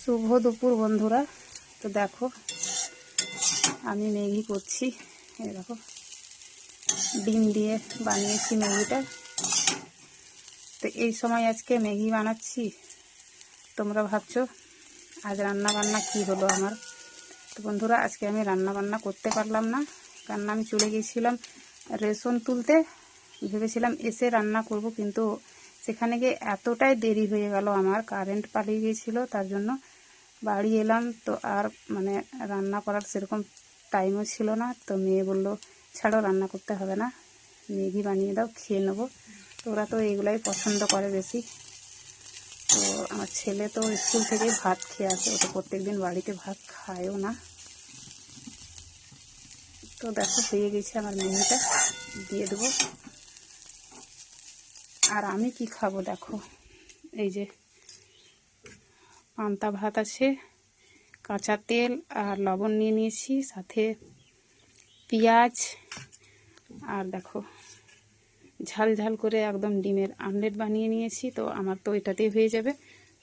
শুভ দুপুর বন্ধুরা। তো দেখো আমি ম্যাগি করছি। এই দেখো ডিম দিয়ে বানিয়েছি ম্যাগিটা। তো এই সময় আজকে ম্যাগি বানাচ্ছি। তোমরা ভাবছো আজ রান্না বান্না কি হলো আমার। তো বন্ধুরা আজকে আমি রান্না বান্না করতে পারলাম না, কারণ আমি চলে গিয়েছিলাম রেশন তুলতে। ভেবেছিলাম এসে রান্না করব, কিন্তু সেখানে গিয়ে এতটাই দেরি হয়ে গেল, আমার কারেন্ট পালিয়ে গিয়েছিল। তার জন্য বাড়ি এলাম তো আর রান্না করার সেরকম টাইমও ছিল না। তো মেয়ে বলল ছাড়ো, রান্না করতে হবে না, ম্যাগি বানিয়ে দাও, খেয়ে নেবো। তো ওরা তো এগুলাই পছন্দ করে বেশি। তো আমার ছেলে তো স্কুল থেকে ভাত খেয়ে আসে, ও তো প্রত্যেকদিন বাড়িতে ভাত খায়ও না। তো দেখো হয়ে গেছে আমার ম্যাগিটা, দিয়ে দেবো। আর আমি কি খাবো দেখো, এই যে পান্তা ভাত আছে, কাঁচা তেল আর লবণ নিয়ে নিয়েছি, সাথে পেঁয়াজ, আর দেখো ঝাল ঝাল করে একদম ডিমের আমলেট বানিয়ে নিয়েছি। তো আমার তো এটাতেই হয়ে যাবে।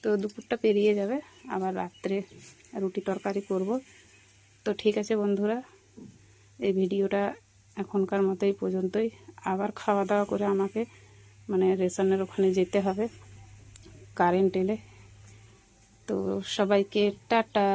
তো দুপুরটা পেরিয়ে যাবে, আবার রাত্রে রুটি তরকারি করব। তো ঠিক আছে বন্ধুরা, এই ভিডিওটা এখনকার মতো এই পর্যন্তই। আবার খাওয়া দাওয়া করে আমাকে রেশনের ওখানে যেতে হবে কারেন্ট এলে। তো সবাইকে টাটা।